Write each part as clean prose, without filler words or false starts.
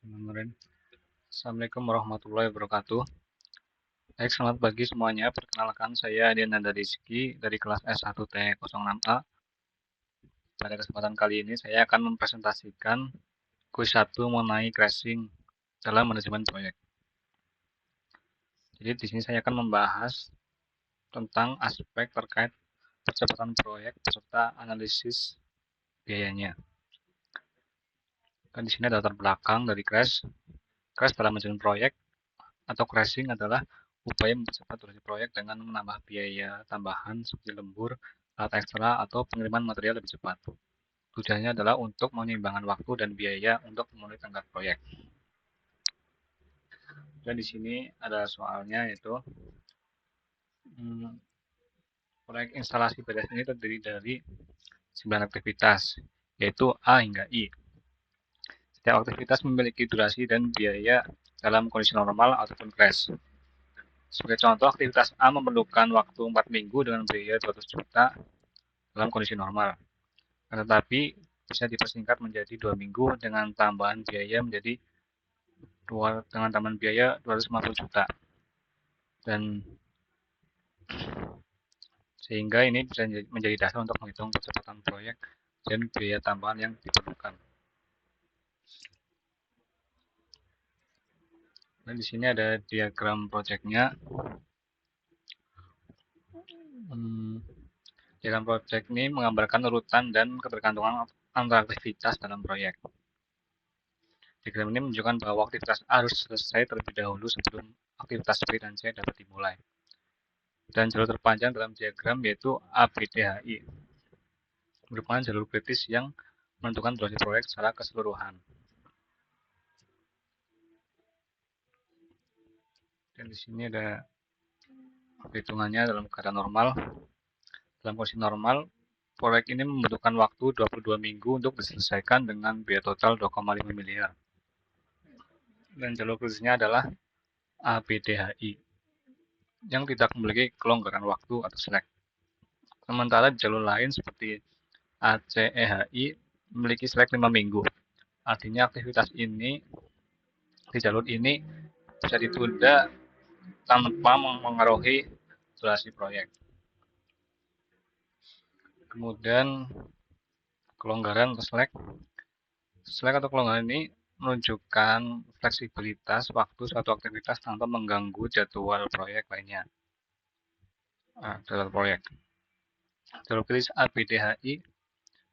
Assalamualaikum warahmatullahi wabarakatuh. Baik, selamat pagi semuanya. Perkenalkan, saya Diananda Rizky dari kelas S1T06A. Pada kesempatan kali ini, saya akan mempresentasikan kuis 1 mengenai crashing dalam manajemen proyek. Jadi, di sini saya akan membahas tentang aspek terkait percepatan proyek beserta analisis biayanya. Dan di sini ada latar belakang dari crash. Crash dalam manajemen proyek atau crashing adalah upaya mempercepat durasi proyek dengan menambah biaya tambahan seperti lembur, alat ekstra, atau pengiriman material lebih cepat. Tujuannya adalah untuk menyeimbangkan waktu dan biaya untuk memenuhi tenggat proyek. Dan di sini ada soalnya, yaitu proyek instalasi BTS ini terdiri dari 9 aktivitas, yaitu A hingga I. Setiap aktivitas memiliki durasi dan biaya dalam kondisi normal ataupun crash. Sebagai contoh, aktivitas A memerlukan waktu 4 minggu dengan biaya 200 juta dalam kondisi normal. Tetapi bisa dipersingkat menjadi 2 minggu dengan tambahan biaya 250 juta. Dan sehingga ini bisa menjadi dasar untuk menghitung percepatan proyek dan biaya tambahan yang diperlukan. Dan di sini ada diagram proyeknya. Diagram proyek ini menggambarkan urutan dan ketergantungan antara aktivitas dalam proyek. Diagram ini menunjukkan bahwa aktivitas A harus selesai terlebih dahulu sebelum aktivitas B dan C dapat dimulai. Dan jalur terpanjang dalam diagram yaitu ABDHI, merupakan jalur kritis yang menentukan durasi proyek secara keseluruhan. Dan di sini ada perhitungannya dalam keadaan normal. Dalam kondisi normal, proyek ini membutuhkan waktu 22 minggu untuk diselesaikan dengan biaya total 2,5 miliar. Dan jalur kritisnya adalah ABDHI, yang tidak memiliki kelonggaran waktu atau slack. Sementara di jalur lain seperti ACEHI memiliki slack 5 minggu. Artinya aktivitas ini di jalur ini bisa ditunda tanpa mengaruhi durasi proyek. Kemudian kelonggaran atau slack. Slack atau kelonggaran ini menunjukkan fleksibilitas waktu suatu aktivitas tanpa mengganggu jadwal proyek lainnya. Jadwal proyek. Jalur kritis ABDHI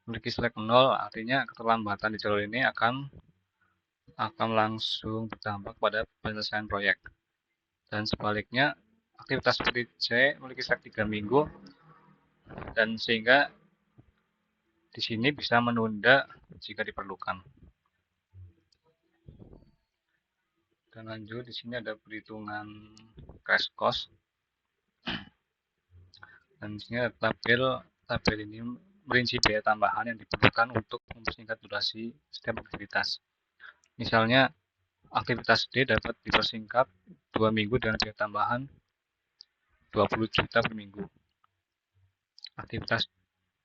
memiliki slack 0, artinya keterlambatan di jalur ini akan langsung berdampak pada penyelesaian proyek. Dan sebaliknya, aktivitas seperti C memiliki slack 3 minggu, dan sehingga di sini bisa menunda jika diperlukan. Dan lanjut, di sini ada perhitungan crash cost. Dan di sini ada tabel ini merinci biaya tambahan yang diperlukan untuk mempersingkat durasi setiap aktivitas. Misalnya, aktivitas D dapat dipersingkat 2 minggu dengan biaya tambahan 20 juta per minggu. Aktivitas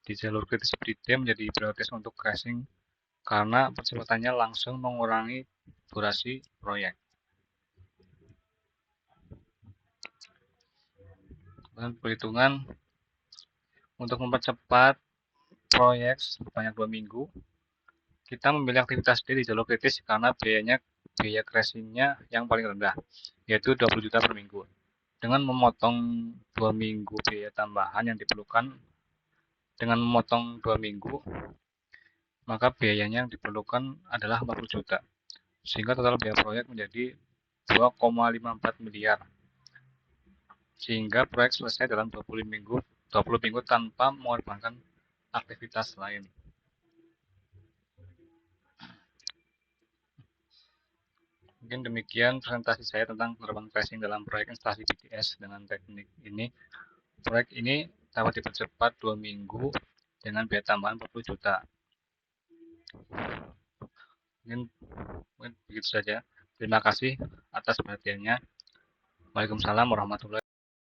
di jalur kritis seperti D menjadi prioritas untuk crashing karena percepatannya langsung mengurangi durasi proyek. Dan perhitungan untuk mempercepat proyek sebanyak 2 minggu, kita memilih aktivitas D di jalur kritis karena biaya crashingnya yang paling rendah, yaitu 20 juta per minggu. Dengan memotong 2 minggu biaya tambahan yang diperlukan, maka biayanya yang diperlukan adalah 40 juta. Sehingga total biaya proyek menjadi 2,54 miliar. Sehingga proyek selesai dalam 20 minggu tanpa mengorbankan aktivitas lain. Mungkin demikian presentasi saya tentang penerapan crashing dalam proyek instalasi BTS dengan teknik ini. Proyek ini dapat dipercepat 2 minggu dengan biaya tambahan 40 juta. Mungkin begitu saja. Terima kasih atas perhatiannya. Waalaikumsalam warahmatullahi wabarakatuh.